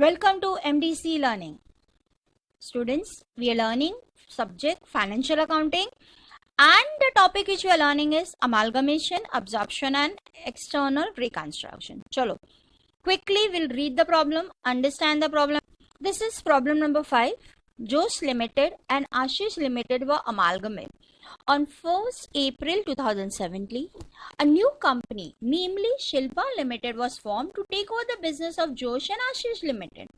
Welcome to MDC Learning. Students, we are learning subject financial accounting and the topic which we are learning is amalgamation, absorption and external reconstruction. Chalo, quickly we'll read the problem, understand the problem. This is problem number 5. Josh Limited and Ashish Limited were amalgamated. On 1st April 2017, a new company, namely Shilpa Limited, was formed to take over the business of Josh and Ashish Limited.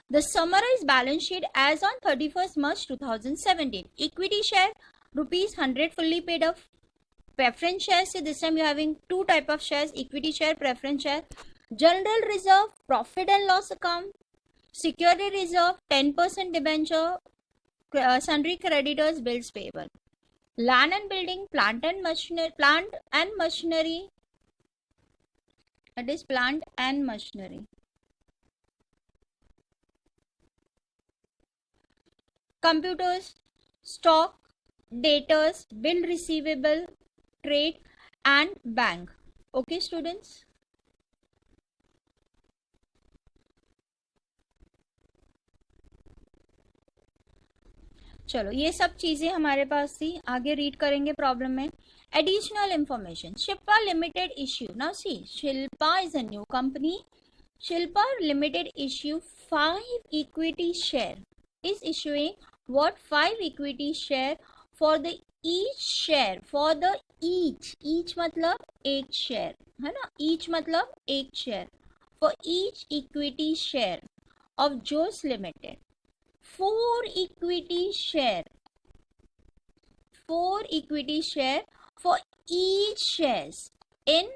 The summarized balance sheet as on 31st March 2017. Equity share, rupees 100 fully paid off. Preference shares, so this time you are having two type of shares, equity share, preference share. General reserve, profit and loss account. Security reserve, 10% debenture, sundry creditors, bills payable. Land and building, plant and machinery. That is plant and machinery. Computers, stock, debtors, bill receivable, trade and bank. Okay students. चलो ये सब चीजें हमारे पास थी, आगे read करेंगे problem में. Additional information. Shilpa Limited issue. Now see, Shilpa is a new company. Shilpa Limited issue 5 equity share. Is issuing what? 5 equity share for the each share. For the each मतलब एक share है ना, each मतलब एक share. For each equity share of Josh Limited. 4 equity share for each shares in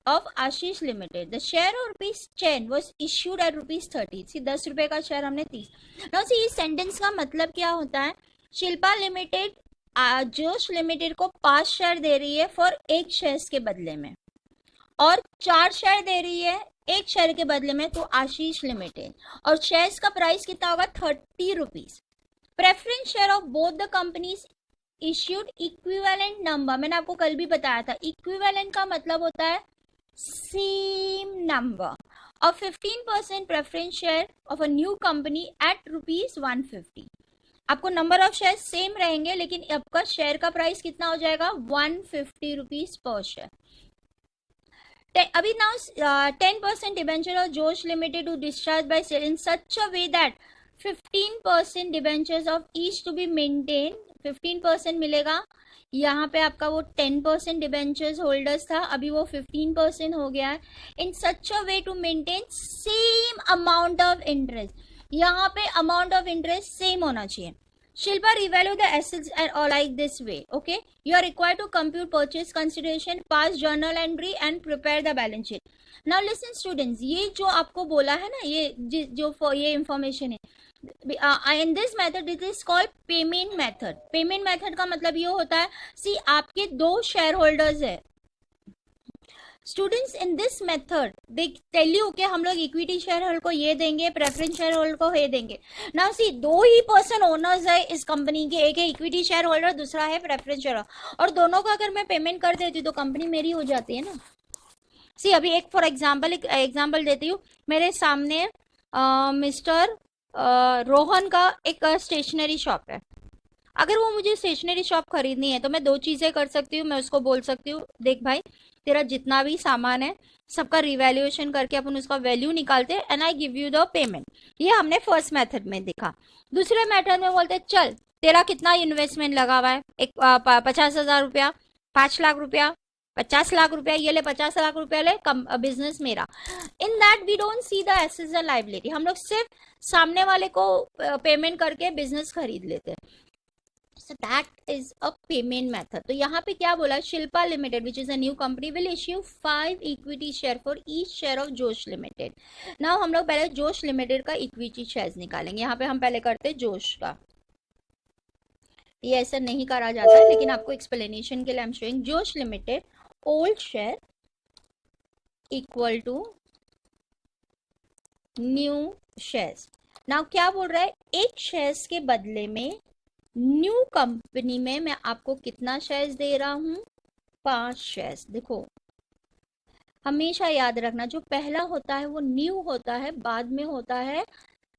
of Ashish Limited. The share of ₹10 was issued at ₹30. See 10 रुपए का share हमने 30. Now see इस सेंटेंस का मतलब क्या होता है. शिल्पा लिमिटेड जोश लिमिटेड को 5 शेयर दे रही है फॉर एक शेयर के बदले में और 4 शेयर दे रही है एक शेयर के बदले में तो आशीष लिमिटेड, और शेयर्स का प्राइस कितना होगा 30 rupees. Preference share of both the companies issued equivalent number. मैंने आपको कल भी बताया था, इक्विवेलेंट का मतलब होता है same number of 15% preference share of a new company at ₹150. आपको नंबर ऑफ शेयर सेम रहेंगे लेकिन आपका शेयर का प्राइस कितना हो जाएगा 150 रुपीज पर शेयर. अभी now 10% debenture of Josh limited to discharge by sale in such a way that 15% debentures of each to be maintain. 15% मिलेगा. यहाँ पे आपका वो 10% डिबेंचर्स होल्डर्स था, अभी वो 15% हो गया है. In such a way to maintain same amount of interest. यहाँ पे अमाउंट ऑफ इंटरेस्ट सेम होना चाहिए. Shilpa revalue the assets and all like this way. Okay, you are required to compute purchase consideration, pass journal entry and prepare the balance sheet. Now listen students, ये जो आपको बोला है ना, ये information है. In this method it is called payment method. Payment method का मतलब ये होता है, see आपके 2 शेयर होल्डर्स है students. In this method they tell you कि हम लोग इक्विटी शेयर होल्डर को ये देंगे, प्रेफरेंस शेयर होल्डर को ये देंगे. नाउ सी 2 ही पर्सन ओनर्स है इस कंपनी के, एक है इक्विटी शेयर होल्डर, दूसरा है प्रेफरेंस शेयर होल्डर, और दोनों को अगर मैं पेमेंट कर देती तो कंपनी मेरी हो जाती है ना. सी अभी एक फॉर एग्जाम्पल एग्जाम्पल देती हूँ. मेरे सामने मिस्टर रोहन का एक स्टेशनरी शॉप है. अगर वो मुझे स्टेशनरी शॉप खरीदनी है तो मैं 2 चीजें कर सकती हूँ. मैं उसको बोल सकती हूँ देख भाई तेरा जितना भी सामान है सबका रिवैल्यूएशन करके अपन उसका वैल्यू निकालते हैं and I give you the payment. ये हमने फर्स्ट मेथड में देखा. दूसरे मेथड में बोलते चल तेरा कितना इन्वेस्टमेंट लगा हुआ है, 50,000 रुपया, 5 लाख रुपया, 50 लाख रुपया, ये ले 50 लाख रुपया ले, बिजनेस मेरा. In that we don't see the assets and liability. हम लोग सिर्फ सामने वाले को पेमेंट करके बिजनेस खरीद लेते हैं. So that is a payment method. तो यहाँ पे क्या बोला, Shilpa limited which is a new company will issue 5 equity share for each share of जोश लिमिटेड. नाउ हम लोग पहले जोश लिमिटेड का इक्विटी शेयर्स निकालेंगे. यहाँ पे हम पहले करते जोश का. ये ऐसा नहीं करा जाता है लेकिन आपको एक्सप्लेनेशन के लिए I am showing. Josh limited old share equal to new shares. Now क्या बोल रहा है, एक शेयर्स के बदले में न्यू कंपनी में मैं आपको कितना शेयर्स दे रहा हूं 5 शेयर्स. देखो हमेशा याद रखना, जो पहला होता है वो न्यू होता है, बाद में होता है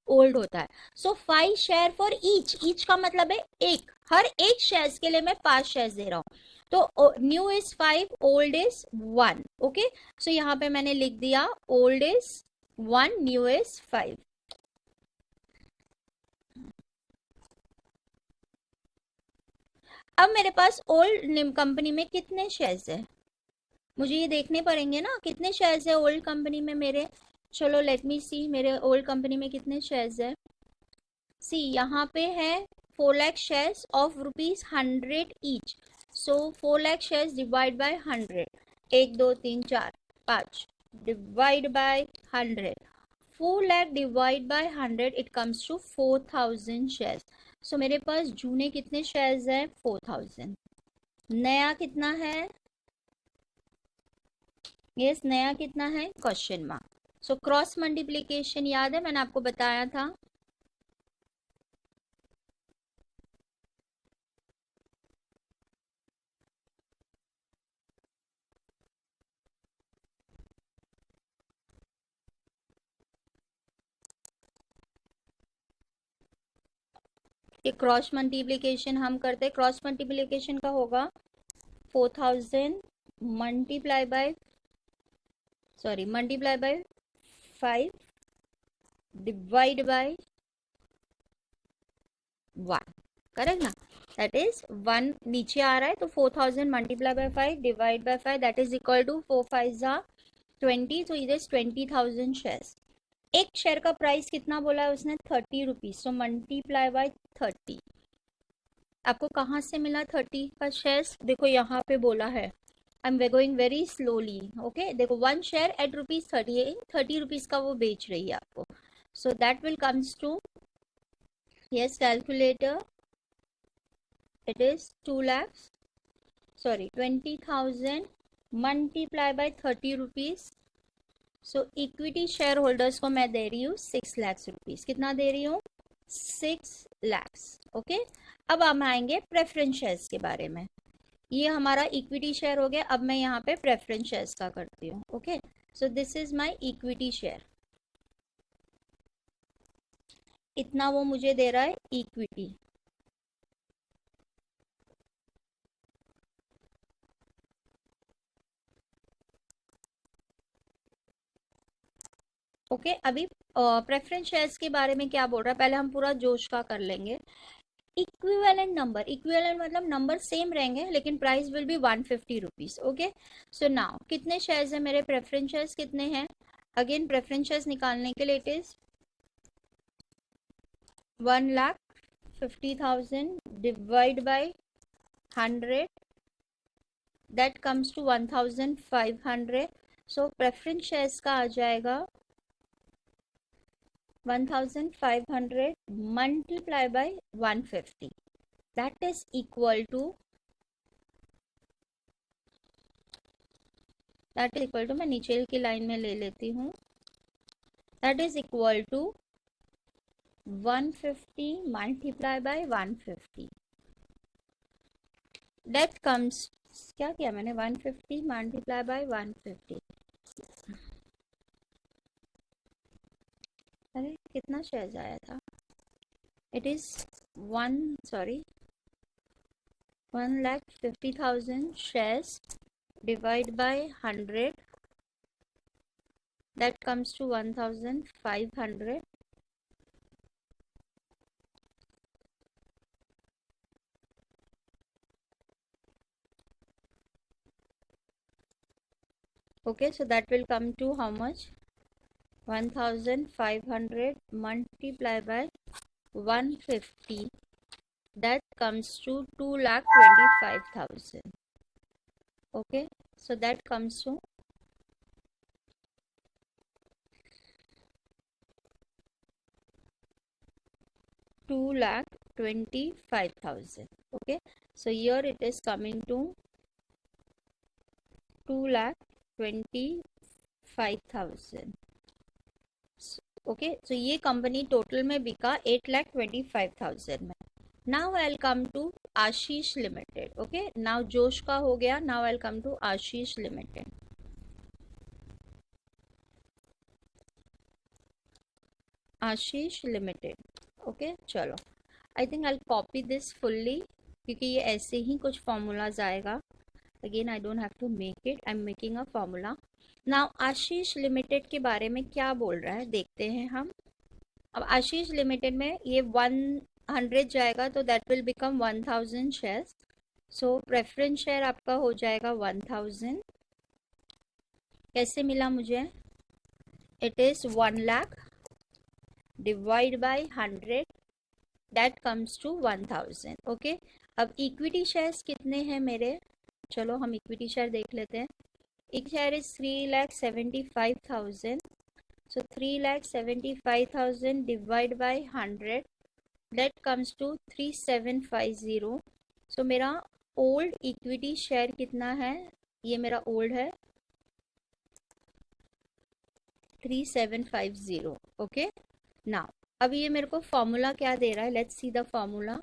ओल्ड होता है। सो 5 शेयर फॉर ईच का मतलब है एक, हर एक शेयर के लिए मैं 5 शेयर दे रहा हूँ। तो new is 5, old is 1। Okay, so यहाँ पे मैंने लिख दिया ओल्ड इज 1, न्यू इज 5। अब मेरे पास ओल्ड कंपनी में कितने शेयर्स है, मुझे ये देखने पड़ेंगे ना, कितने शेयर्स है ओल्ड कंपनी में मेरे। चलो लेट मी सी, मेरे ओल्ड कंपनी में कितने शेयर्स है। सी यहाँ पे है 4 lakh shares of ₹100 each. So 4 lakh shares divide by 100, 1 2 3 4 5 divide by 100, 4 lakh divide by 100, it comes to 4000 shares. So मेरे पास जूने कितने शेयर्स है, 4000। नया कितना है, यस नया कितना है, question mark. So cross multiplication याद है, मैंने आपको बताया था। ये क्रॉस मल्टीप्लीकेशन हम करते हैं, क्रॉस मल्टीप्लीकेशन का होगा 4000 multiply by, sorry multiply by 5 divide by 1, correct ना। दैट इज 1 नीचे आ रहा है, तो 4000 multiply by 5 divide by 5, that is equal to 4 5 जा 20, तो इट इज 20,000 शेयर्स। एक शेयर का प्राइस कितना बोला है उसने, 30 रुपीज। So multiply by 30। आपको कहाँ से मिला 30 का शेयर्स, देखो यहाँ पे बोला है, I am going very slowly. Okay, देखो 1 शेयर एट ₹30, 30 रुपीज का वो बेच रही है आपको। So that will comes to, yes calculator, it is 2 lakhs, sorry 20,000 multiply by 30 rupees. So equity share holders को मैं दे रही हूँ 6 lakhs रुपीज। कितना दे रही हूँ, 6 lakhs। ओके, अब हम आएंगे प्रेफरेंस शेयर्स के बारे में। ये हमारा इक्विटी शेयर हो गया, अब मैं यहाँ पे प्रेफरेंस शेयर्स का करती हूँ। Okay, so this is my equity share, इतना वो मुझे दे रहा है इक्विटी। ओके, अभी प्रेफरेंस शेयर्स के बारे में क्या बोल रहा है, पहले हम पूरा जोश का कर लेंगे। इक्विवेलेंट नंबर, इक्विवेलेंट मतलब नंबर सेम रहेंगे लेकिन price will be 150 rupees. Okay, so now कितने शेयर्स है मेरे, प्रेफरेंस शेयर्स कितने हैं, अगेन प्रेफरेंस शेयर्स निकालने के लिए it is 1,50,000 divide by 100, that comes to 1,500। So preference shares का आ जाएगा 1,500 multiply by 150, that is equal to, मैं नीचे की लाइन में ले लेती हूँ, that is equal to 150 multiply by 150, that comes, क्या किया मैंने, 150 मल्टीप्लाई बाय 150, अरे कितना शेयर आया था, it is 1,50,000 shares divide by 100, that comes to 1,500. Okay, so that will come to how much, 1,500 multiplied by 150, that comes to 2,25,000. Okay, so that comes to 2,25,000. Okay, so here it is coming to 2,25,000. Okay, so ये company total में बिका 8,25,000 में। Now I will come to Ashish Limited. Okay, now Josh का हो गया, now I will come to Ashish limited. Ashish Limited. Okay चलो, I think I copy this fully, क्योंकि ये ऐसे ही कुछ फॉर्मूलाज आएगा। Again I don't have to make it, I am making a formula now. Ashish Limited के बारे में क्या बोल रहा है देखते हैं हम। अब आशीष लिमिटेड में ये 100 जाएगा तो that will become 1000 shares. So preference share आपका हो जाएगा 1000। कैसे मिला मुझे? It is 1 lakh divide by 100, that comes to 1000। Okay, अब इक्विटी शेयर्स कितने हैं मेरे? चलो हम इक्विटी शेयर देख लेते हैं। एक share is 3,75,000, so 3,75,000 divide by 100, that comes to 3750। so मेरा ओल्ड इक्विटी शेयर कितना है? ये मेरा ओल्ड है 3750। ओके नाउ अब ये मेरे को फॉर्मूला क्या दे रहा है? Let's see the formula.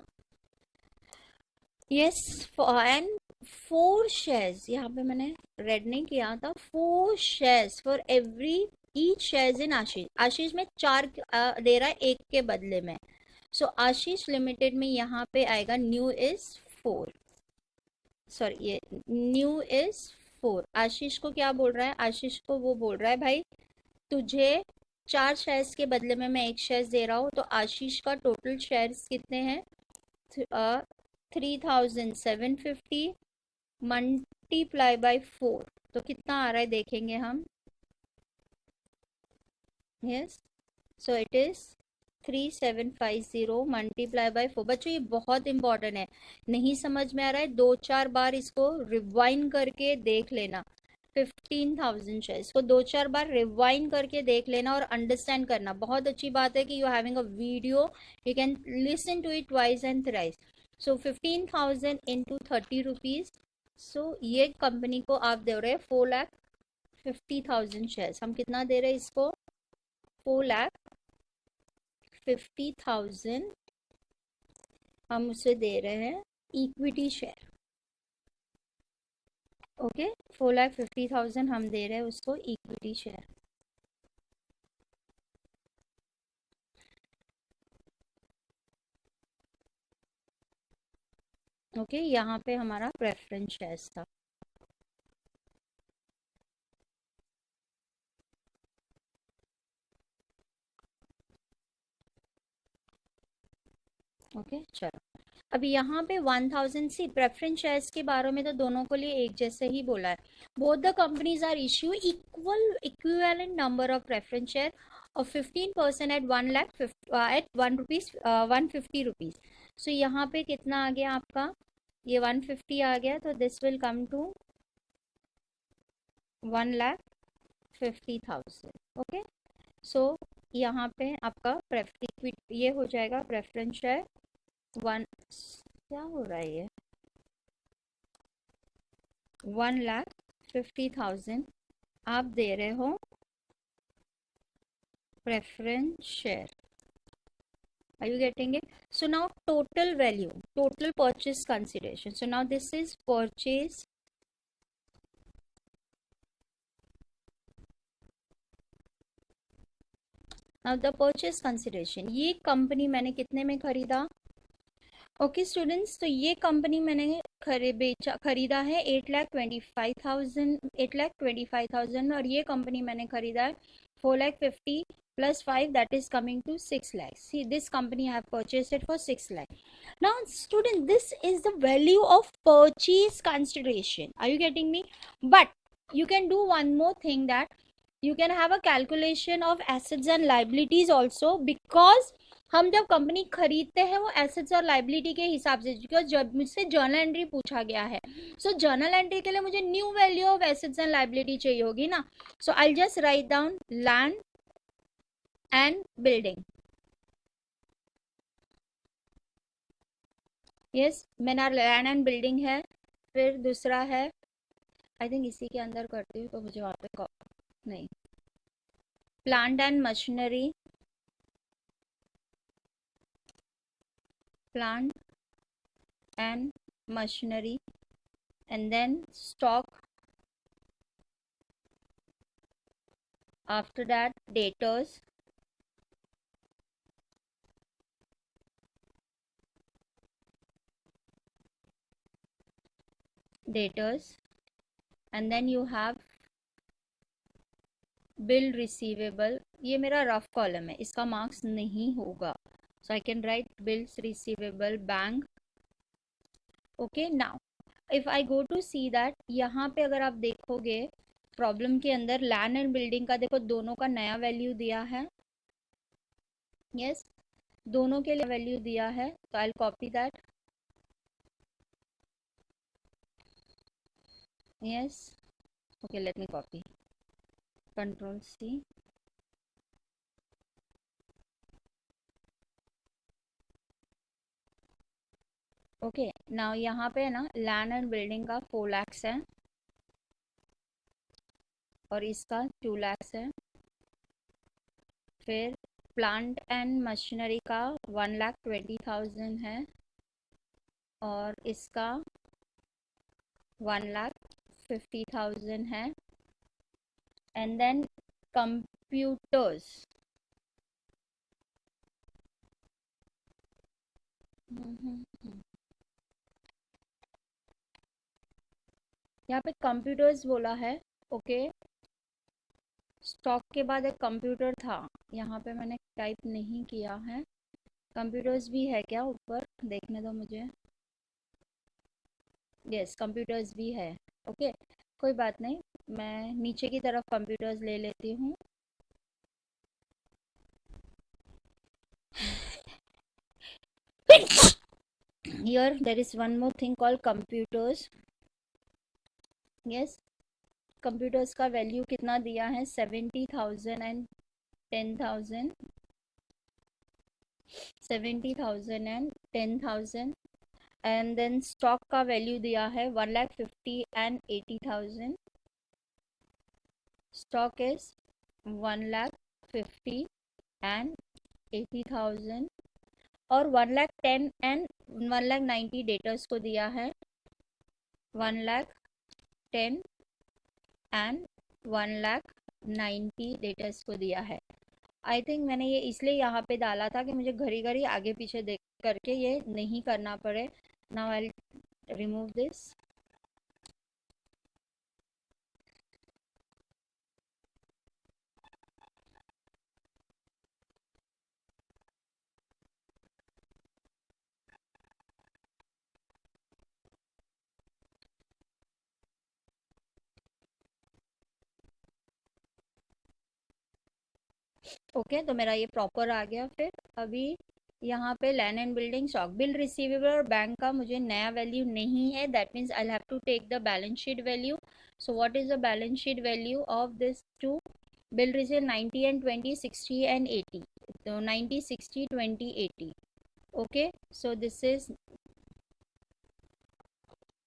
Yes, and 4 shares, यहाँ पे मैंने रेड नहीं किया था, 4 shares for every each shares in Ashish. Ashish में 4 दे रहा है 1 के बदले में। सो आशीष लिमिटेड में यहाँ पे आएगा न्यू इज 4, सॉरी ये न्यू इज 4। आशीष को क्या बोल रहा है? आशीष को वो बोल रहा है भाई तुझे 4 शेयर्स के बदले में मैं 1 शेयर्स दे रहा हूँ, तो आशीष का टोटल शेयर्स कितने हैं? 3750 मल्टीप्लाई बाय 4, तो कितना आ रहा है देखेंगे हम। Yes, so it is 3750 multiply by 4। बच्चों ये बहुत इंपॉर्टेंट है, नहीं समझ में आ रहा है 2-4 बार इसको रिवाइंड करके देख लेना। 15,000 शेयर, इसको 2-4 बार रिवाइंड करके देख लेना और अंडरस्टैंड करना। बहुत अच्छी बात है कि you having a video, you can listen to it twice and thrice. So 15,000 into 30 rupees. So ये कंपनी को आप दे रहे हैं 4,50,000 शेयर। हम कितना दे रहे हैं इसको? 4,50,000 हम उसे दे रहे हैं इक्विटी शेयर। ओके, 4,50,000 हम दे रहे हैं उसको इक्विटी शेयर। ओके, यहाँ पे हमारा प्रेफरेंस शेयर्स था। ओके चलो, अभी यहाँ पे 1000 सी प्रेफरेंस शेयर्स के बारे में तो दोनों को लिए एक जैसे ही बोला है। Both the companies are issue equivalent number of preference share of 15% at 1 lakh at 150 rupees. So यहाँ पे कितना आ गया आपका? ये 150 आ गया, तो this will come to 1,50,000। Okay, so यहाँ पे आपका ये हो जाएगा प्रेफरेंस शेयर 1, क्या हो रहा है ये, 1,50,000 आप दे रहे हो preference share. Are you getting it? So now total value, total purchase consideration. So now this is purchase now the purchase consideration, ये कंपनी मैंने कितने में खरीदा? ओके स्टूडेंट्स, तो ये कंपनी मैंने खरीदा है 8,25,000 में, और ये कंपनी मैंने खरीदा है 4,50,000 plus 5, that is coming to 6 lakhs. See, this company I have purchased it for 6 lakh. Now student, this is the value of purchase consideration. Are you getting me? But you can do one more thing, that you can have a calculation of assets and liabilities also, because हम जब company खरीदते हैं वो assets और liability के हिसाब से, because जब मुझसे जर्नल एंट्री पूछा गया है, सो जर्नल एंट्री के लिए मुझे new value of assets and liability चाहिए होगी ना। So I just write down land and building. Yes, मेरा लैंड एंड बिल्डिंग है। फिर दूसरा है, आई थिंक इसी के अंदर करती हूँ तो मुझे वहाँ पे नहीं, plant and machinery, plant and machinery, and then stock, after that debtors, debtors and then you have bill receivable. ये मेरा रफ कॉलम है, इसका मार्क्स नहीं होगा. So I can write bills receivable bank. Okay, now if I go to see that, यहाँ पे अगर आप देखोगे प्रॉब्लम के अंदर लैंड एंड बिल्डिंग का, देखो दोनों का नया वैल्यू दिया है. यस, दोनों के लिए वैल्यू दिया है. तो I copy that. Yes, okay, let me copy. Control C. Okay, now यहाँ पे ना लैंड एंड बिल्डिंग का 4 lakhs है और इसका 2 lakhs है. फिर प्लांट एंड मशीनरी का 1,20,000 है और इसका 1,50,000 है. एंड देन कंप्यूटर्स, यहाँ पे कंप्यूटर्स बोला है. ओके, स्टॉक के बाद एक कंप्यूटर था, यहाँ पे मैंने टाइप नहीं किया है. कंप्यूटर्स भी है क्या ऊपर, देखने दो मुझे. यस, कंप्यूटर्स भी है. ओके, कोई बात नहीं, मैं नीचे की तरफ कंप्यूटर्स ले लेती हूँ. Here there is one more thing called computers. Yes, computers का वैल्यू कितना दिया है, 70,000 and 10,000. 70,000 and 10,000. And then stock का वैल्यू दिया है 1,50,000 एंड 80,000. Stock is 1,50,000 and 80,000. और 1,10,000 एंड 1,90,000 डेटर्स को दिया है. 1,10,000 एंड 1,90,000 डेटर्स को दिया है. आई थिंक मैंने ये इसलिए यहाँ पे डाला था कि मुझे घड़ी घड़ी आगे पीछे देख करके ये नहीं करना पड़े. Now I remove this. Okay, तो मेरा ये प्रॉपर आ गया. फिर अभी यहाँ पे land and building, stock, bill receivable और बैंक का मुझे नया वैल्यू नहीं है. That means I have to take the balance sheet value. So what is the balance sheet value of this two? Bill receive 90 and 20, 60 and 80. तो 90, 60, 20, 80. Okay, so this is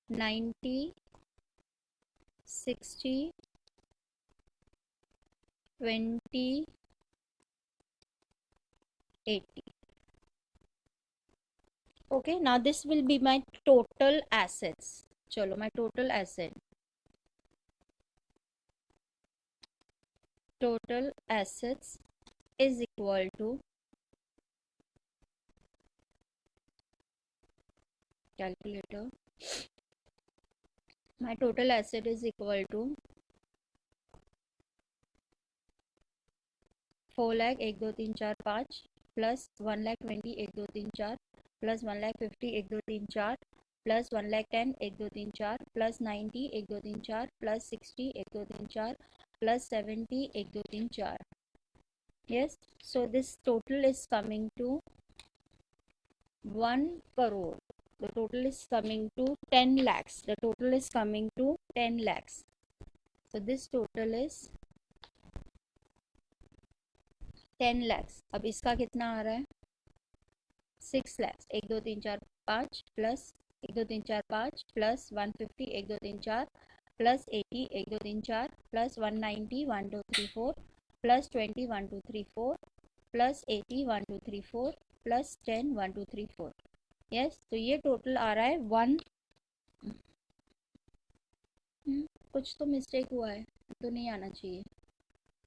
90, 60, 20, 80. Okay, now this will be my total assets. चलो, my total assets is equal to, calculator, my total asset is equal to 4 lakh 1 2 3 4 5 plus 1 lakh 20 1 2 3 4 plus 1 lakh 50 1 2 3 4 plus 1 lakh 10 1 2 3 4 plus 90 1 2 3 4 plus 60 1 2 3 4 plus 70 1 2 3 4. Yes, so this total is coming to 1 crore. The total is coming to 10 lakhs. The total is coming to 10 lakhs. So this total is 10 lakhs. अब इसका कितना आ रहा है, 6 lakhs. 1 2 3 4 5 plus 1 2 3 4 5 plus 150 1 2 3 4 plus 80 1 2 3 4 plus 190 1 2 3 4 plus 20 1 2 3 4 plus 80 1 2 3 4 plus 10 1 2 3 4. Yes, तो ये total आ रहा है 1. कुछ तो मिस्टेक हुआ है, तो नहीं आना चाहिए.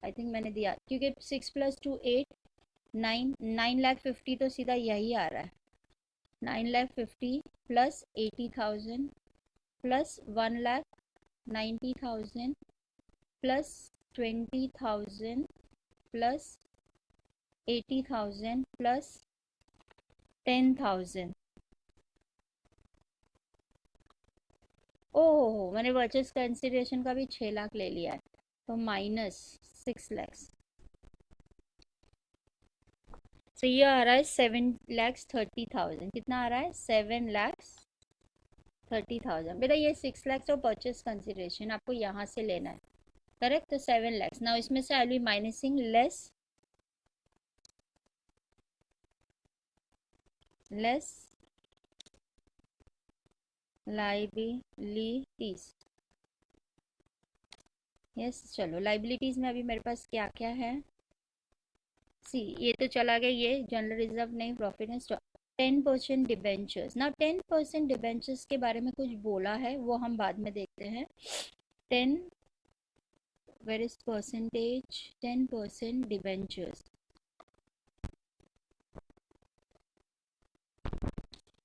आई थिंक मैंने दिया, क्योंकि 6 + 2 8, 9,50,000 तो सीधा यही आ रहा है. 9,50,000 plus 80,000 plus 1,90,000 plus 20,000 plus 80,000 plus 10,000। ओह, मैंने परचेज कंसिडरेशन का भी 6 लाख ले लिया है, तो माइनस 6 लैक्स। तो ये आ रहा है 7,30,000। कितना आ रहा है? 7,30,000। बेटा ये 6 लैक्स और परचेज कंसिडरेशन आपको यहाँ से लेना है, करेक्ट? तो 7 लैक्स। नाउ इसमें से I will be minusing less liabilities. Yes, चलो लाइबिलिटीज में अभी मेरे पास क्या क्या है? सी, ये तो चला गया, ये जनरल रिजर्व नहीं, प्रॉफिट एंड स्टॉक। 10% डिबेंचर्स। ना 10% डिबेंचर्स के बारे में कुछ बोला है, वो हम बाद में देखते हैं। 10, where is percentage? 10% debentures.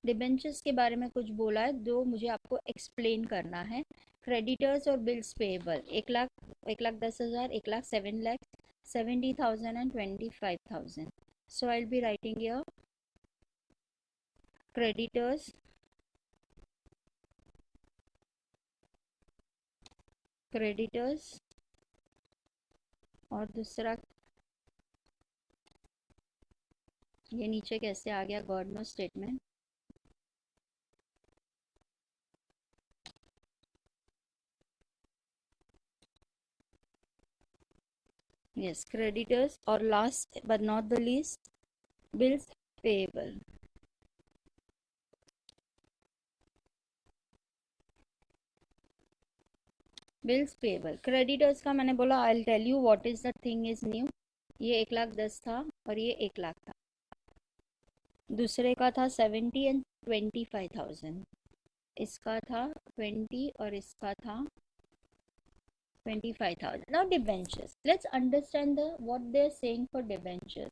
Debentures के बारे में कुछ बोला है, जो मुझे आपको एक्सप्लेन करना है। क्रेडिटर्स और bills payable 1 lakh, 1,10,000, 1,00,000, 7 lakh, 70,000 and 25,000। So I will be writing here creditors, creditors और दूसरा, ये नीचे कैसे आ गया? God no statement. Yes, creditors और last but not the least bills payable. Bills payable. Creditors का मैंने बोला I will tell you what is the thing is new. ये 1,10,000 था और ये 1 लाख था। दूसरे का था 70 एंड 25,000। इसका था 20 और इसका था 25,000। Now debentures. Let's understand what they're saying for debentures.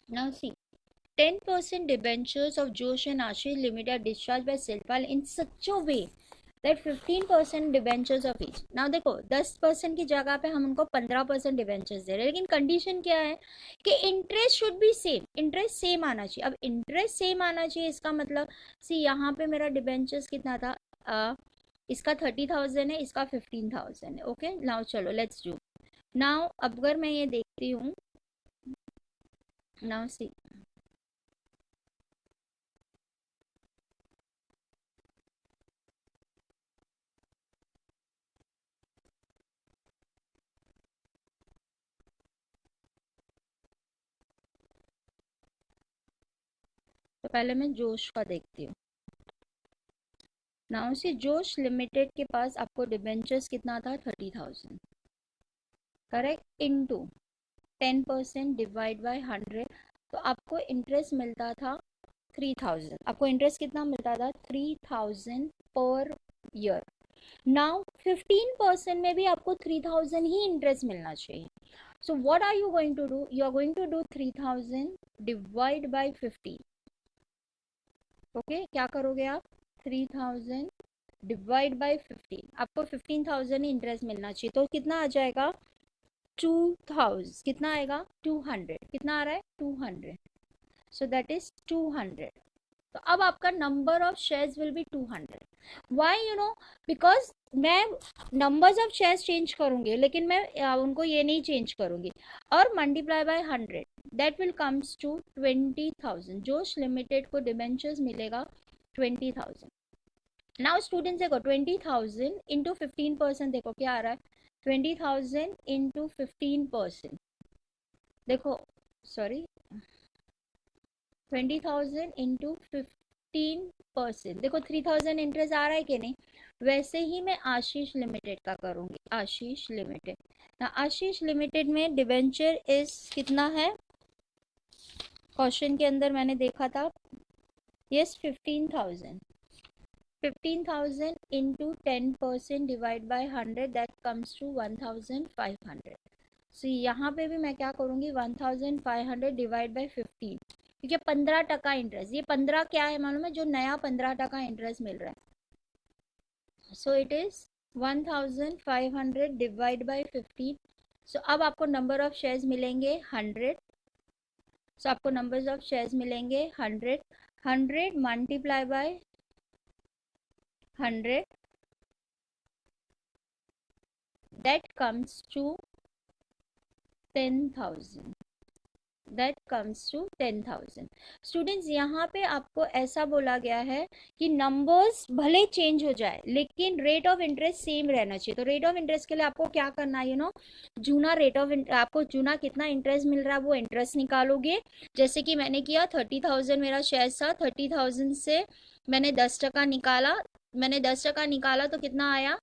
Now see, 10% debentures of Josh and Ashish Limited are discharged by Silpal in such a way that 15% debentures of each. Now देखो 10% की जगह पे हम उनको 15% debentures दे रहे हैं, लेकिन condition क्या है कि interest should be same. Interest same आना चाहिए। अब इंटरेस्ट सेम आना चाहिए, इसका मतलब सी यहाँ पे मेरा डिबेंचर्स कितना था? इसका 30,000 है, इसका 15,000 है। ओके, नाउ चलो लेट्स डू। नाउ अगर मैं ये देखती हूँ, नाउ सी, तो पहले मैं जोश का देखती हूँ। नाउ सी, जोश लिमिटेड के पास आपको डिबेंचर्स कितना था? 30,000, करेक्ट? इनटू 10% डिवाइड बाय 100, तो आपको इंटरेस्ट मिलता था 3,000। आपको इंटरेस्ट कितना मिलता था? 3,000 पर ईयर। नाउ 15% में भी आपको 3,000 ही इंटरेस्ट मिलना चाहिए। So what are you going to do? You are going to do 3,000 divide by 15। Okay, क्या करोगे आप? 3,000 डिवाइड बाय 15। आपको 15,000 ही इंटरेस्ट मिलना चाहिए, तो कितना आ जाएगा? 2,000। कितना आएगा? 200। कितना आ रहा है? 200। So that is 200। तो अब आपका number of shares will be 200। Why? You know, because मैं नंबर्स ऑफ शेयर्स चेंज करूंगी, लेकिन मैं उनको ये नहीं चेंज करूंगी। और multiply by 100, that will comes to 20,000। Josh limited को डिबेंचर्स मिलेगा 20,000। नाउ स्टूडेंट्स देखो, 20,000 इंटू 15%, देखो क्या आ रहा है? 20,000 इंटू 15%, देखो, सॉरी, 20,000 इंटू 15%, देखो 3,000 इंटरेस्ट आ रहा है कि नहीं? वैसे ही मैं आशीष लिमिटेड का करूंगी। आशीष लिमिटेड ना, आशीष लिमिटेड में डिबेंचर इज कितना है? क्वेश्चन के अंदर मैंने देखा था, yes, 15,000। 15,000 into 10% divide by 100, that comes to 1,500। सो यहाँ पे भी मैं क्या करूँगी? 1,500 डिवाइड बाय 15, क्योंकि 15% इंटरेस्ट, ये 15 क्या है मालूम है? जो नया 15% इंटरेस्ट मिल रहा है। So it is 1500 divide by 15. सो अब आपको नंबर ऑफ शेयर्स मिलेंगे 100. सो आपको नंबर्स ऑफ शेयर्स मिलेंगे 100. 100 multiply by 100, that comes to 10,000. That comes to 10,000. Students यहाँ पे आपको ऐसा बोला गया है कि नंबर्स भले चेंज हो जाए लेकिन रेट ऑफ इंटरेस्ट सेम रहना चाहिए. तो रेट ऑफ इंटरेस्ट के लिए आपको क्या करना है, जूना रेट ऑफ आपको जूना कितना इंटरेस्ट मिल रहा है वो इंटरेस्ट निकालोगे. जैसे कि मैंने किया 30,000 मेरा शेयर था, 30,000 से मैंने 10% निकाला. मैंने 10% निकाला तो कितना आया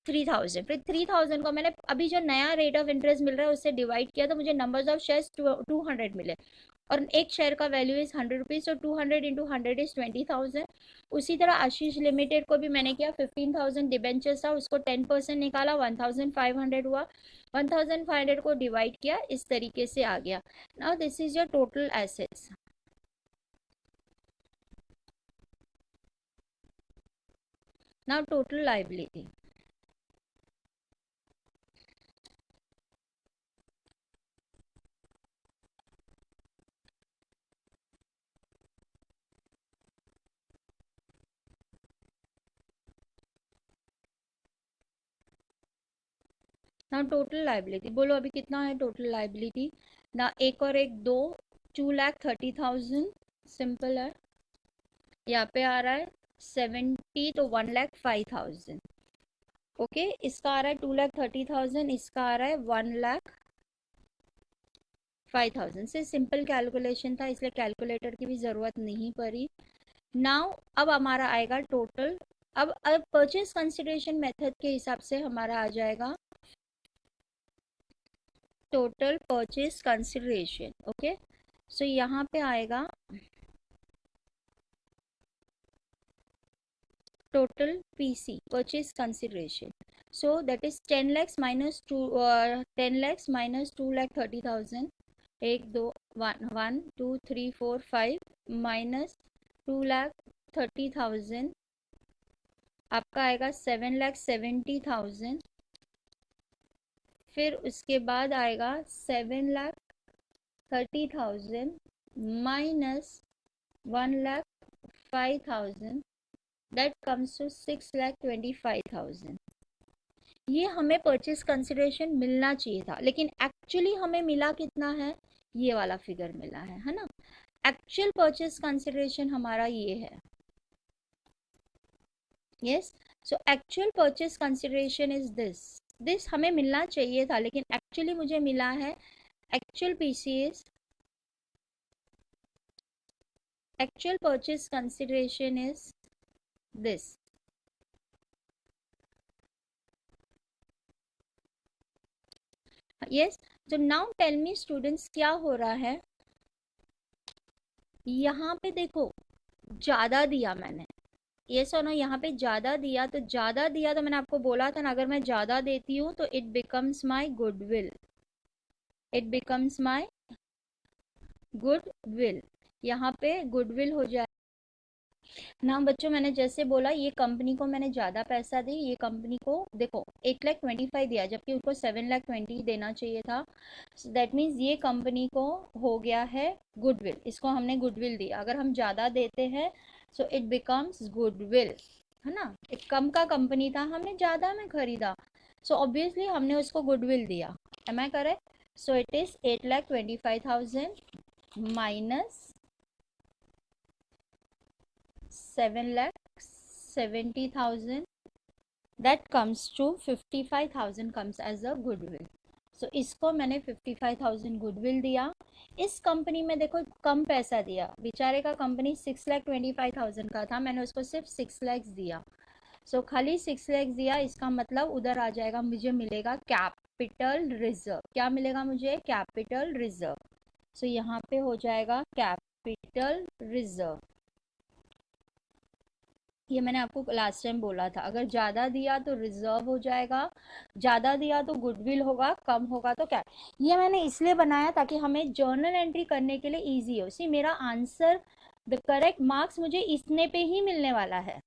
3,000. फिर 3,000 को मैंने अभी जो नया रेट ऑफ इंटरेस्ट मिल रहा है उससे डिवाइड किया तो मुझे नंबर्स ऑफ शेयर्स 200 मिले. और एक शेयर का वैल्यू इज 100 रुपीज़. तो 200 इंटू 100 इज 20,000. उसी तरह आशीष लिमिटेड को भी मैंने किया 15,000 डिबेंचर्स था, उसको 10% निकाला 1,500 हुआ. 1,500 को डिवाइड किया, इस तरीके से आ गया. Now this is your total assets. Now total liability. ना टोटल लाइबिलिटी बोलो अभी कितना है टोटल लाइबिलिटी ना. एक और एक दो, 2,30,000 सिंपल है. यहाँ पे आ रहा है 70 तो 1,05,000. ओके, इसका आ रहा है 2,30,000, इसका आ रहा है 1,05,000. से सिंपल कैलकुलेशन था इसलिए कैलकुलेटर की भी ज़रूरत नहीं पड़ी. नाउ अब हमारा आएगा टोटल. अब परचेज कंसिडरेशन मेथड के हिसाब से हमारा आ जाएगा total purchase consideration. Okay, so यहाँ पे आएगा total PC purchase consideration. So that is 10 lakhs minus 10 lakhs minus 2,30,000. 1 2 1 1 2 3 4 5 minus 2,30,000 आपका आएगा 7,70,000. फिर उसके बाद आएगा 7,30,000 माइनस 1,05,000. That comes to 6,25,000. ये हमें परचेज कंसिडरेशन मिलना चाहिए था लेकिन एक्चुअली हमें मिला कितना है, ये वाला फिगर मिला है ना. एक्चुअल परचेज कंसिडरेशन हमारा ये है. Yes, so actual purchase consideration is this हमें मिलना चाहिए था लेकिन एक्चुअली मुझे मिला है. Actual PC is actual purchase consideration is this. Yes, so now tell me students क्या हो रहा है. यहाँ पे देखो ज़्यादा दिया मैंने, ये सुनो यहाँ पे ज़्यादा दिया तो मैंने आपको बोला था ना अगर मैं ज़्यादा देती हूँ तो it becomes my goodwill. It becomes my goodwill. यहाँ पे गुडविल हो जाए ना बच्चों. मैंने जैसे बोला ये कंपनी को मैंने ज़्यादा पैसा दी, ये कंपनी को देखो 1,25,000 दिया जबकि उनको 7,20,000 देना चाहिए था. दैट मीन्स ये कंपनी को हो गया है गुडविल, इसको हमने गुडविल दिया. अगर हम ज़्यादा देते हैं सो इट बिकम्स गुडविल, है ना. एक कम का कंपनी था, हमने ज़्यादा में खरीदा, सो ऑब्वियसली हमने उसको गुडविल दिया. Am I correct. So it is 8,25,000 minus 7,70,000. that comes to 55,000 comes as a goodwill. सो इसको मैंने 55,000 गुडविल दिया. इस कंपनी में देखो कम पैसा दिया, बेचारे का कंपनी 6,25,000 का था, मैंने उसको सिर्फ 6 lakhs दिया. सो खाली 6 lakhs दिया, इसका मतलब उधर आ जाएगा मुझे मिलेगा कैपिटल रिजर्व. क्या मिलेगा मुझे, कैपिटल रिजर्व. सो यहाँ पे हो जाएगा कैपिटल रिजर्व. ये मैंने आपको लास्ट टाइम बोला था अगर ज़्यादा दिया तो रिजर्व हो जाएगा, ज़्यादा दिया तो गुडविल होगा, कम होगा तो क्या. ये मैंने इसलिए बनाया ताकि हमें जर्नल एंट्री करने के लिए इजी हो. सी मेरा आंसर द करेक्ट मार्क्स मुझे इतने पे ही मिलने वाला है.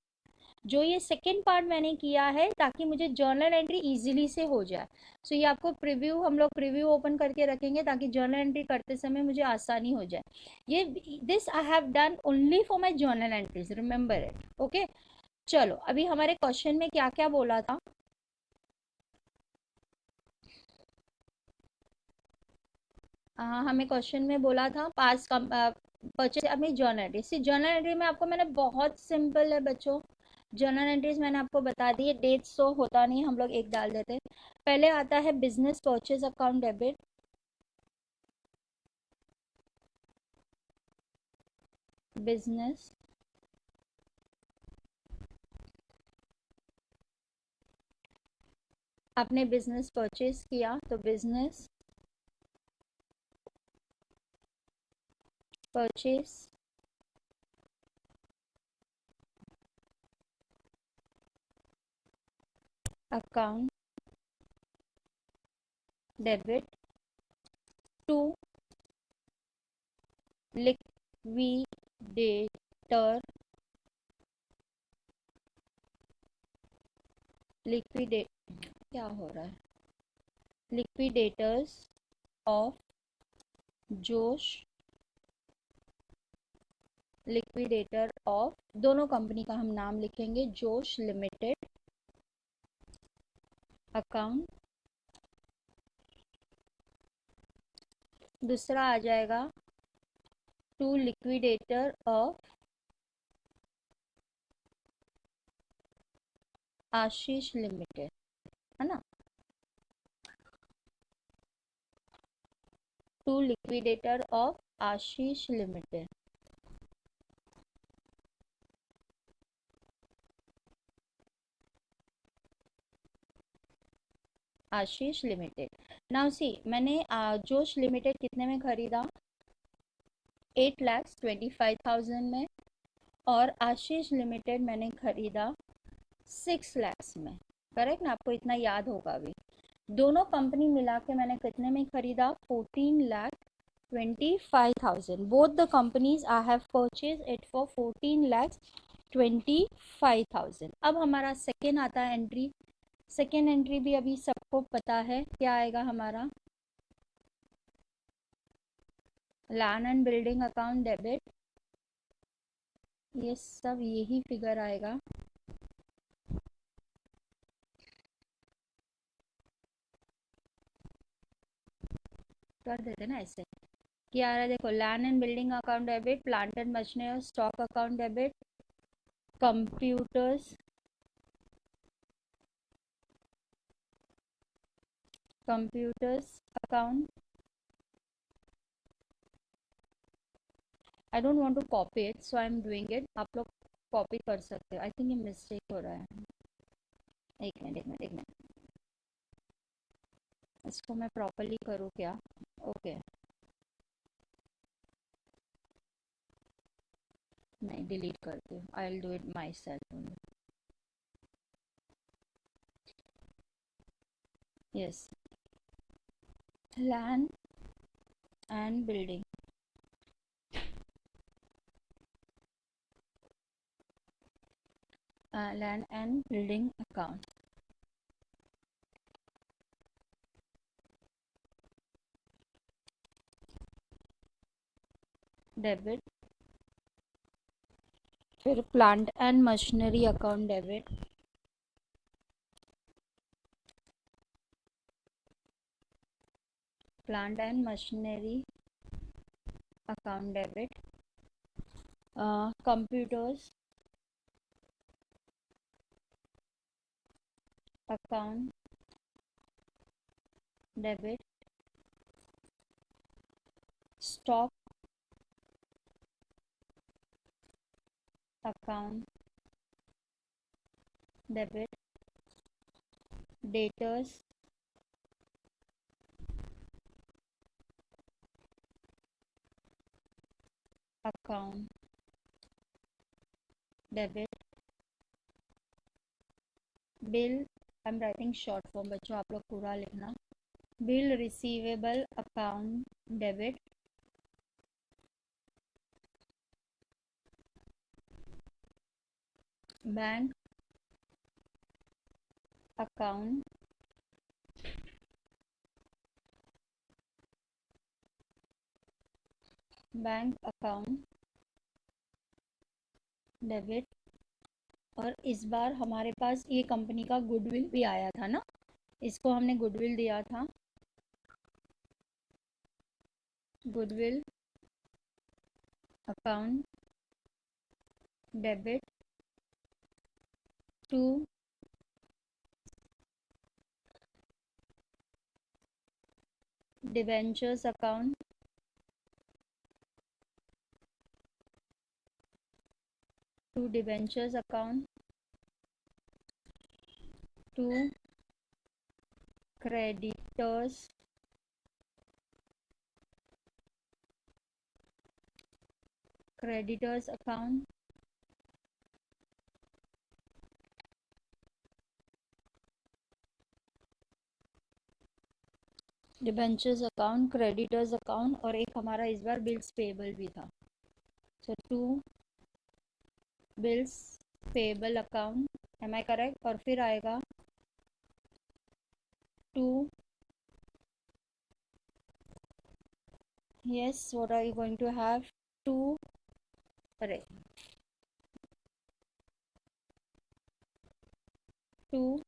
जो ये सेकेंड पार्ट मैंने किया है ताकि मुझे जर्नल एंट्री इजीली से हो जाए। सो ये आपको प्रीव्यू, हम लोग प्रीव्यू ओपन करके रखेंगे ताकि जर्नल एंट्री करते समय मुझे आसानी हो जाए। ये this I have done only for my journal entries, remember it. Okay, चलो अभी हमारे क्वेश्चन में क्या क्या बोला था। हमें क्वेश्चन में बोला था पास परचेज अपनी जर्नल एंट्री। सी जर्नल एंट्री में आपको मैंने बहुत सिंपल है बच्चों, जर्नल एंट्रीज मैंने आपको बता दी है। डेट तो होता नहीं, हम लोग एक डाल देते। पहले आता है business purchase account debit, business आपने बिजनेस परचेज किया तो business purchase account debit to liquidator, liquidate क्या हो रहा है, liquidators of Josh, liquidator of, दोनों कंपनी का हम नाम लिखेंगे, जोश लिमिटेड अकाउंट। दूसरा आ जाएगा to liquidator of Ashish limited, है ना, to liquidator of Ashish limited. Ashish limited. Now see मैंने जोश लिमिटेड कितने में खरीदा, 8,25,000 में, और आशीष लिमिटेड मैंने खरीदा 6 लाख में। करेक्ट ना, आपको इतना याद होगा अभी। दोनों कंपनी मिला के मैंने कितने में खरीदा, 14,25,000। Both the companies I have purchase it for 14,25,000। अब हमारा सेकेंड आता है एंट्री। सेकेंड एंट्री भी अभी सबको पता है क्या आएगा हमारा, land and building account debit. ये सब यही फिगर आएगा, कर देते ना ऐसे। क्या आ रहा है देखो, land and building account debit, plant and machinery stock account debit, computers, computers account. I don't want to copy it so I am doing it, आप लोग कॉपी कर सकते हो। आई थिंक ये मिस्टेक हो रहा है। एक मिनट एक मिनट एक मिनट, इसको मैं प्रॉपरली करूँ क्या। ओके नहीं, डिलीट करती हूँ, I will do it myself. Yes, land and building, land and building account debit, फिर plant and machinery account debit, plant and machinery account debit, computers account debit, stock account debit, debtors account debit, bill, I am writing short form बच्चों, आप लोग पूरा लिखना, bill receivable account debit, bank account, bank account debit. और इस बार हमारे पास ये company का गुडविल भी आया था ना, इसको हमने गुडविल दिया था। Goodwill account debit to debentures account to creditors account debentures account, creditors account, और एक हमारा इस बार बिल्स पेबल भी था। So to bills payable account, am I correct? और फिर आएगा to, yes, what are you going to have? To, अरे to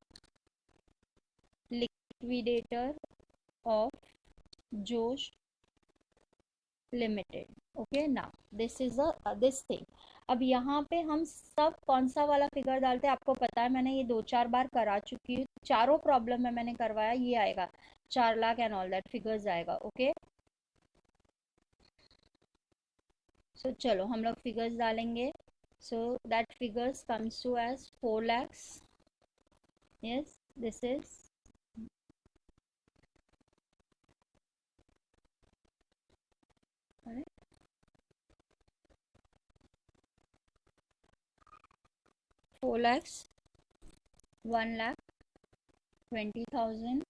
liquidator of Josh limited. Okay, now this is this thing. अब यहाँ पे हम सब कौन सा वाला फिगर डालते हैं आपको पता है, मैंने ये 2-4 बार करा चुकी हूँ, चारों प्रॉब्लम में मैंने करवाया। ये आएगा 4 lakh and all that figures आएगा। ओके, सो चलो हम लोग फिगर्स डालेंगे। So that figures comes to as 4 lakhs। Yes, this is 4 lakhs, 1,20,000,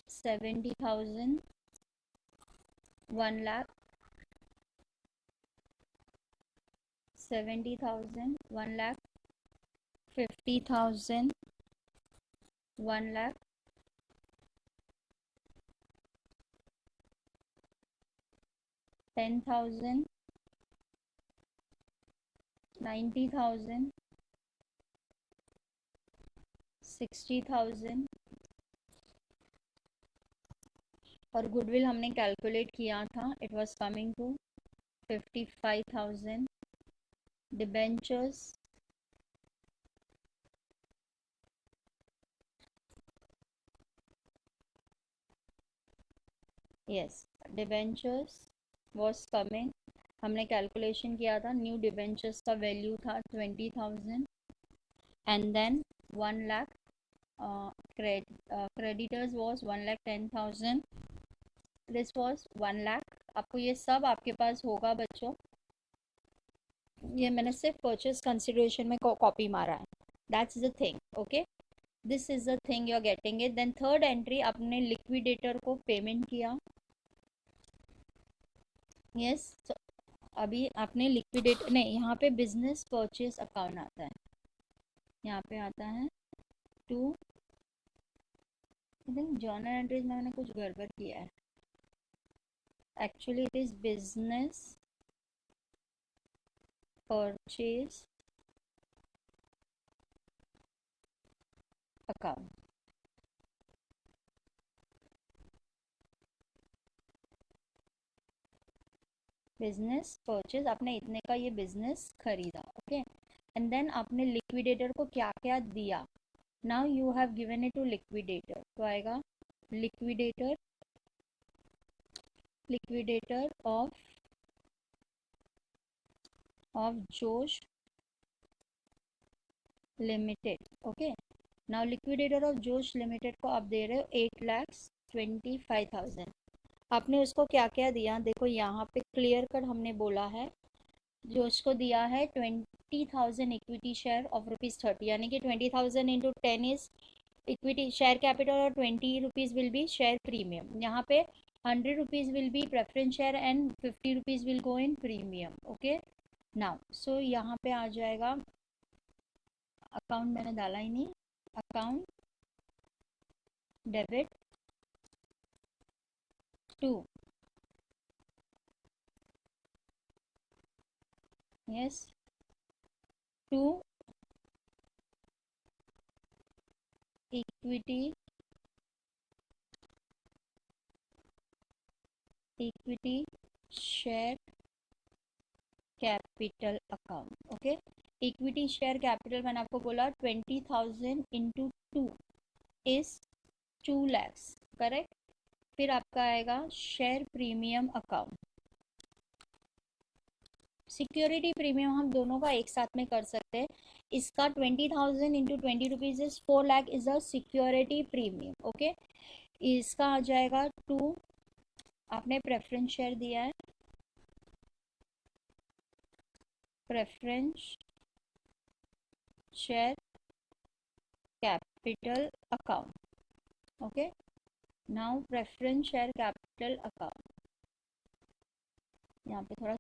70,000, 1 lakh, 70,000, 1 lakh, 50,000, 1 lakh, 10,000, 90,000, 60,000। और गुडविल हमने कैलकुलेट किया था, it was coming to 55,000। Debentures, yes, debentures was coming, हमने कैलकुलेशन किया था, न्यू डिबेंचर्स का वैल्यू था 20,000 and then 1 lakh। Creditors was 1,10,000, this was 1 lakh। आपको ये सब आपके पास होगा बच्चों, ये मैंने सिर्फ परचेज कंसिडरेशन में कॉपी मारा है। That's the thing. Okay, this is the thing you are getting it. Then third entry, आपने लिक्विडेटर को पेमेंट किया। यस, अभी आपने लिक्विडेटर नहीं, यहाँ पे बिजनेस परचेज अकाउंट आता है, यहाँ पे आता है to, I think journal entries में मैंने कुछ गड़बड़ किया है। Actually it is business purchase account. Business purchase, आपने इतने का ये बिजनेस खरीदा। ओके, एंड देन आपने लिक्विडेटर को क्या क्या दिया। Now you have given it to liquidator, तो आएगा liquidator, liquidator of Josh limited. Okay, now liquidator of Josh limited को आप दे रहे हो 8,25,000। आपने उसको क्या क्या दिया, देखो यहाँ पे क्लियर कट हमने बोला है, जो उसको दिया है 20,000 इक्विटी शेयर ऑफ ₹30, यानी कि 20,000 into 10 is equity share capital, और 20 rupees will be share premium. यहाँ पे 100 rupees will be preference share and 50 rupees will go in premium. Okay, now so यहाँ पे आ जाएगा, अकाउंट मैंने डाला ही नहीं, account debit to, yes, to equity share capital account. Okay, equity share capital मैंने आपको बोला 20,000 into two is 2 lakhs, correct. फिर आपका आएगा share premium account. Security premium हम दोनों का एक साथ में कर सकते हैं। इसका 20,000 into 20 rupees is 4 lakh is a security premium. Okay, इसका आ जाएगा 2, आपने प्रेफरेंस शेयर दिया है, preference share capital account. Okay, now preference share capital account, यहाँ पे थोड़ा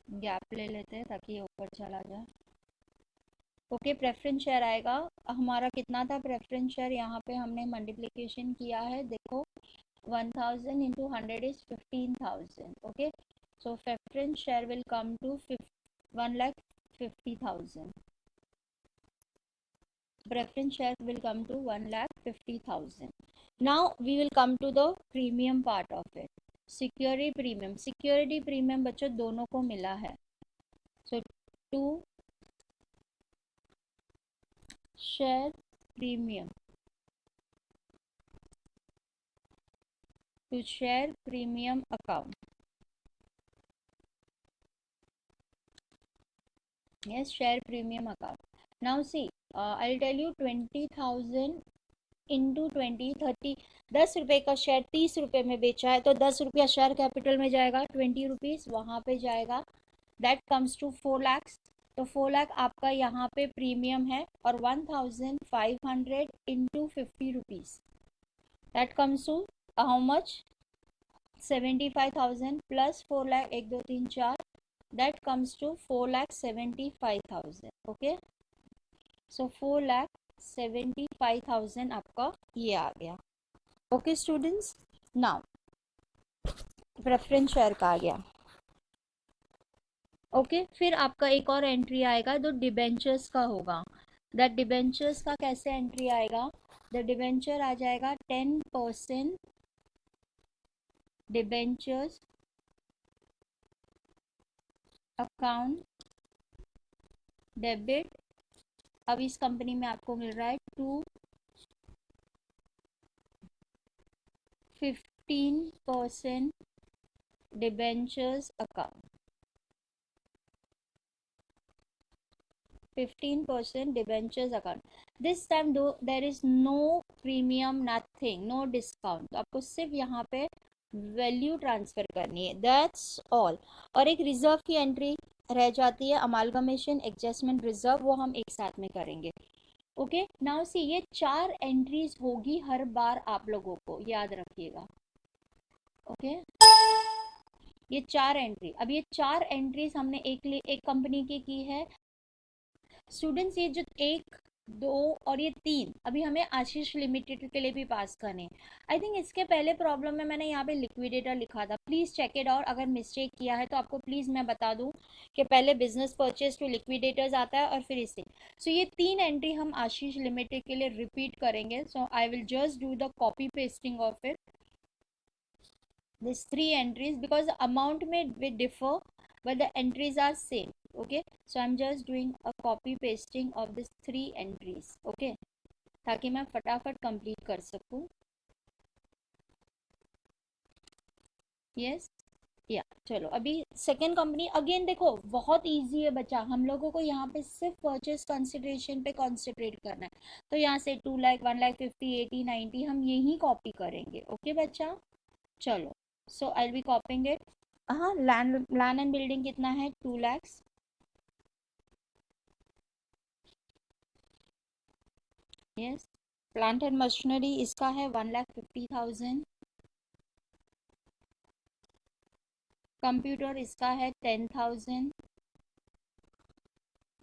गैप ले लेते हैं ताकि ये ऊपर चला जाए। ओके, प्रेफरेंस शेयर आएगा हमारा, कितना था प्रेफरेंस शेयर, यहाँ पे हमने मल्टीप्लिकेशन किया है, देखो 1000 into 100 is 15,000। Okay, so preference share will come to 1,50,000। preference shares will come to 1,50,000. Now we will come to the premium part of it. Security premium बच्चों दोनों को मिला है, so 2 share premium to share premium account, yes, share premium account. Now see, I'll tell you 20,000 into 20, 30, 10 रुपये का share 30 रुपये में बेचा है तो 10 रुपया शेयर कैपिटल में जाएगा, 20 रुपीज वहाँ पे जाएगा, दैट कम्स टू 4 lakhs। तो 4 लाख आपका यहाँ पे प्रीमियम है, और 1,500 into 50 rupees that comes to how much, 75,000 plus 4 lakh, 1 2 3 4, that comes to 4,75,000। Okay, so 4,75,000 आपका ये आ गया। Okay students, now preference share का आ गया। ओके, फिर आपका एक और एंट्री आएगा जो डिबेंचर्स का होगा। दैट डिबेंचर्स का कैसे एंट्री आएगा, द डिबेंचर आ जाएगा 10% डिबेंचर्स अकाउंट डेबिट। अब इस कंपनी में आपको मिल रहा है 15% debentures account, 15% debentures account. This time though there is no premium, nothing, no discount, तो आपको सिर्फ यहाँ पे वैल्यू ट्रांसफर करनी है, दैट्स ऑल। और एक रिजर्व की एंट्री रह जाती है, अमालगमेशन एडजस्टमेंट रिजर्व, वो हम एक साथ में करेंगे। ओके, नाउ सी, ये 4 एंट्रीज होगी हर बार, आप लोगों को याद रखिएगा। ओके, ये 4 एंट्री, अब ये 4 एंट्रीज हमने एक कंपनी की है स्टूडेंट्स। ये जो 1 2 और ये 3 अभी हमें आशीष लिमिटेड के लिए भी पास करने। आई थिंक इसके पहले प्रॉब्लम में मैंने यहाँ पे लिक्विडेटर लिखा था, प्लीज़ चेक इट आउट, अगर मिस्टेक किया है तो आपको प्लीज़ मैं बता दूँ कि पहले बिजनेस परचेज टू लिक्विडेटर्स आता है और फिर इससे। सो ये 3 एंट्री हम आशीष लिमिटेड के लिए रिपीट करेंगे, so I will just do the copy pasting of it, this 3 entries, because amount में we differ but the entries are same. Okay, so I'm just doing a copy pasting of these 3 entries. Okay, ताकि मैं फटाफट complete कर सकूं। Yes, या चलो अभी second company again देखो, बहुत इजी है बच्चा, हम लोगों को यहाँ पे सिर्फ परचेज कंसिडरेशन पे कॉन्सेंट्रेट करना है, तो यहाँ से 2 लाख 1,50,000 80 90 हम यही कॉपी करेंगे। ओके बच्चा, चलो, so I will be copying it. हाँ, लैंड एंड बिल्डिंग कितना है, 2 lakhs। Yes, plant and machinery इसका है 1,50,000। कंप्यूटर इसका है 10,000।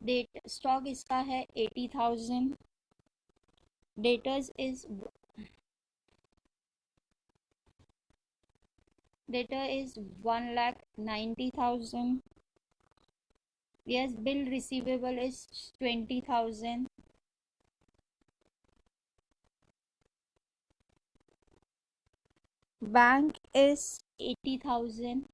डेट स्टॉक इसका है 80,000। Debtors is debtor is 1,90,000. Yes, bill receivable is 20,000. Bank is 80,000.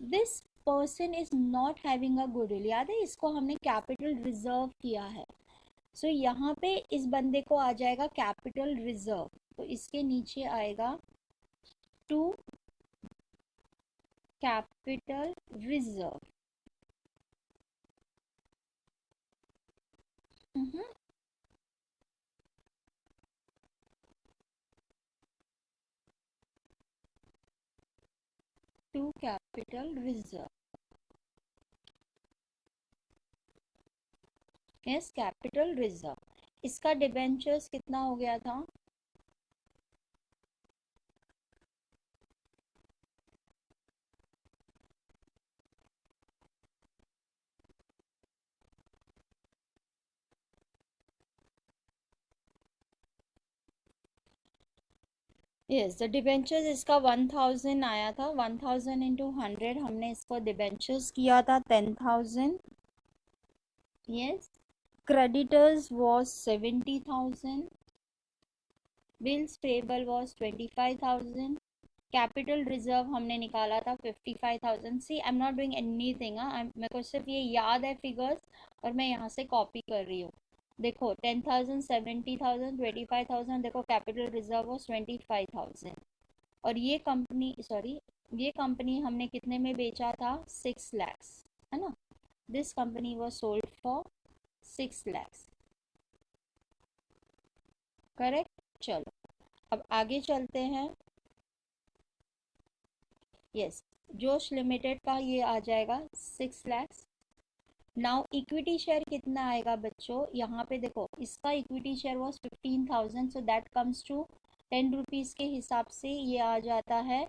This person is not having a goodwill. याद है इसको हमने कैपिटल रिजर्व किया है. सो यहाँ पे इस बंदे को आ जाएगा कैपिटल रिजर्व. तो इसके नीचे आएगा to capital reserve. To capital reserve. Yes, capital reserve. इसका डिबेंचर्स कितना हो गया था? यस, द डिबेंचर्स इसका 1000 आया था. 1000 इंटू 100 हमने इसको डिबेंचर्स किया था 10,000. Yes, creditors was 70,000. Bills payable was 25,000. Capital reserve हमने निकाला था 55,000. See, I am not doing anything. मेरे को सिर्फ ये याद है फिगर्स और मैं यहाँ से कॉपी कर रही हूँ. देखो 10,000, 70,000, 25,000. देखो कैपिटल रिजर्व वॉज 25,000. और ये कंपनी, सॉरी, ये कंपनी हमने कितने में बेचा था? 6 lakhs, है ना. This company was sold for 6 lakhs. Correct. चलो अब आगे चलते हैं. यस, जोश लिमिटेड का ये आ जाएगा 6 lakhs. नाउ इक्विटी शेयर कितना आएगा बच्चों? यहाँ पे देखो इसका equity share was 15,000. So that comes to 10 rupees के हिसाब से ये आ जाता है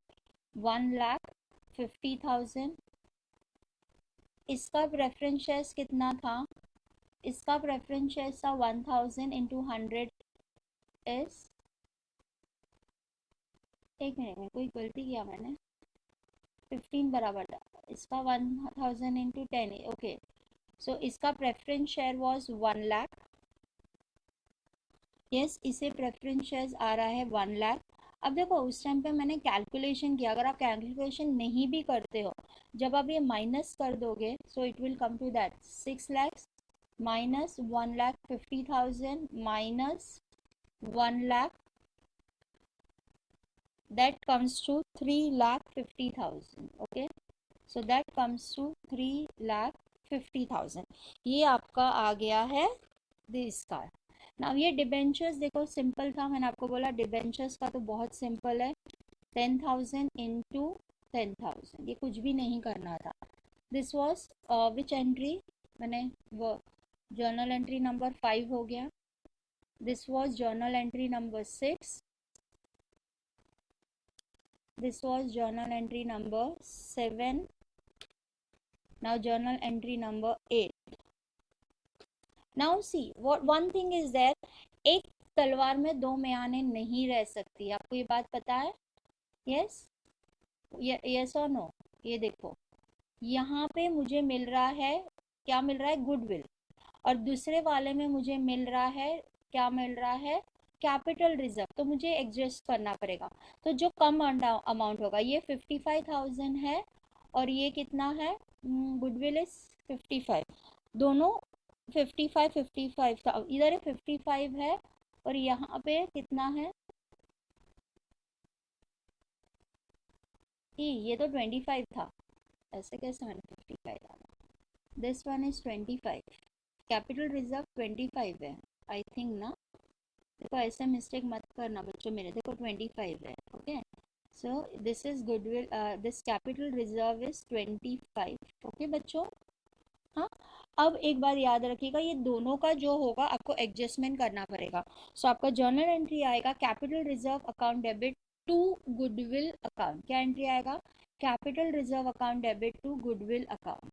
1,50,000. इसका प्रेफरेंस शेयर्स कितना था? इसका प्रेफरेंस शेयर्स था 1,000 इंटू 100 इज, एक मिनट में कोई गलती किया मैंने. 15 बराबर था. इसका 1,000 इंटू 10. ओके, सो इसका preference share was 1 lakh. Yes, इसे प्रेफरेंस शेयर्स आ रहा है 1 लाख. अब देखो उस टाइम पे मैंने कैलकुलेशन किया. अगर आप कैलकुलेशन नहीं भी करते हो, जब आप ये माइनस कर दोगे so it will come to that 6 lakhs minus 1,50,000 minus 1 lakh, that comes to 3,50,000. okay, so that comes to 3,50,000. ये आपका आ गया है दिस का. ना ये डिबेंचर्स देखो सिंपल था. मैंने आपको बोला डिबेंचर्स का तो बहुत सिंपल है. 10,000 इंटू 10,000, ये कुछ भी नहीं करना था. This was which entry? मैंने वो जर्नल एंट्री नंबर 5 हो गया. This was journal entry number 6. This was journal entry number 7. Now journal entry number 8. Now see what one thing is that, एक तलवार में दो म्याने नहीं रह सकती. आपको ये बात पता है? यस, यस और नो. ये देखो यहाँ पे मुझे मिल रहा है, क्या मिल रहा है? गुडविल. और दूसरे वाले में मुझे मिल रहा है, क्या मिल रहा है? Capital reserve. तो मुझे एडजस्ट करना पड़ेगा. तो जो कम अमाउंट होगा, ये 55,000 है और ये कितना है? Goodwill is 55. दोनों 55 55 था. इधर 55 है और यहाँ पे कितना है? ये तो 25 था. ऐसे कैसे मैंने 55 डाला? This one is 25. Capital reserve 25 है आई थिंक ना. देखो ऐसे मिस्टेक मत करना बच्चों मेरे. देखो 25 है. Okay, so this is goodwill, this capital reserve is 25. Okay बच्चों. हाँ, अब एक बार याद रखिएगा, ये दोनों का जो होगा आपको एडजस्टमेंट करना पड़ेगा. सो आपका जर्नल एंट्री आएगा capital reserve account debit to goodwill account. क्या एंट्री आएगा? Capital reserve account debit to goodwill account.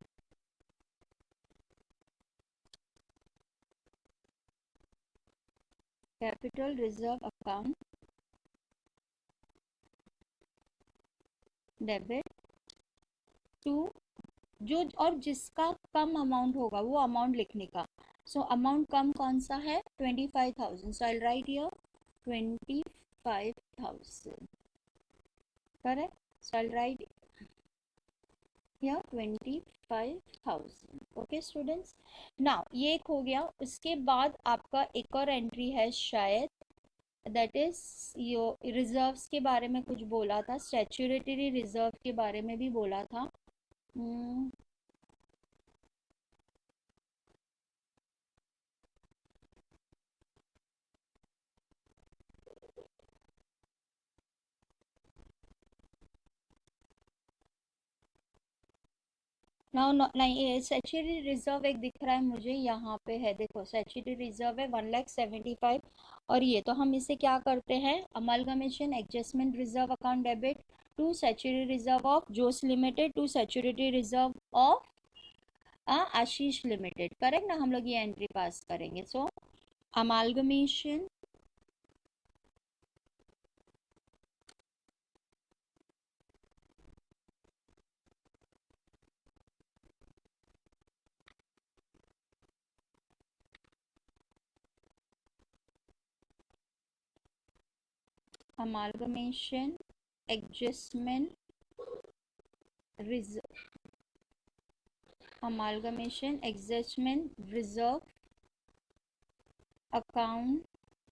Capital reserve account debit to, जो और जिसका कम अमाउंट होगा वो अमाउंट लिखने का। सो अमाउंट कम कौन सा है, 25,000, so I write here 25,000, correct, so I write here 25,000। Okay students, now ये एक हो गया। उसके बाद आपका एक और एंट्री है शायद, दैट इज यो रिजर्व्स के बारे में कुछ बोला था, स्टैट्यूटरी रिजर्व के बारे में भी बोला था। ना नहीं, स्टैट्यूटरी रिजर्व एक दिख रहा है मुझे यहाँ पे, है देखो स्टैट्यूटरी रिजर्व है 1,75,000। और ये तो हम इसे क्या करते हैं, amalgamation adjustment reserve account debit to statutory reserve of Josh limited to statutory reserve of Ashish limited, correct ना, हम लोग ये एंट्री पास करेंगे। So amalgamation amalgamation adjustment reserve, amalgamation adjustment reserve account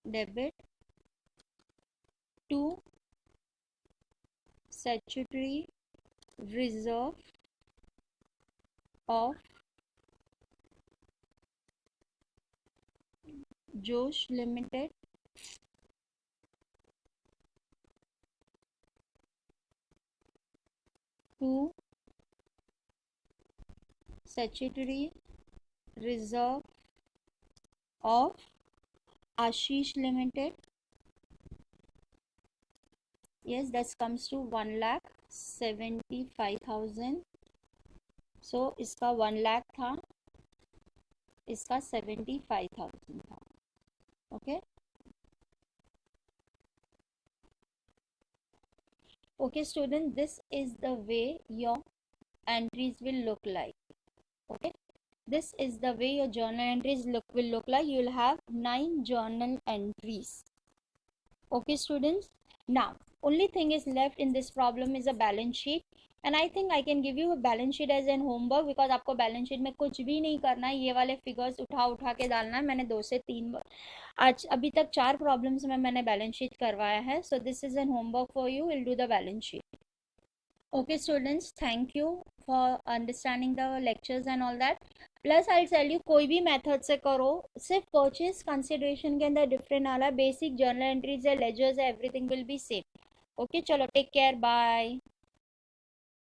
debit to statutory reserve of Josh Limited to statutory reserve of Ashish Limited. Yes, that comes to 1,75,000. So इसका 1 लाख था, इसका 75,000 था। Okay okay student, this is the way your entries will look like. Okay, this is the way your journal entries will look like. You will have 9 journal entries. Okay students, now only thing is left in this problem is a balance sheet, and I think I can give you a balance sheet as an homework, because आपको balance sheet में कुछ भी नहीं करना है, ये वाले figures उठा के डालना है। मैंने 2 से 3 आज अभी तक 4 प्रॉब्लम्स में मैंने बैलेंस शीट करवाया है। सो this is an homework for you, will do the balance sheet. Okay students, thank you for understanding the lectures and all that. Plus I'll tell you, कोई भी मेथड से करो, सिर्फ परचेज कंसिडरेशन के अंदर different आ रहा है, बेसिक जर्नल एंट्रीज है, लेजर्स है, everything will be same. Okay चलो, टेक केयर, बाय।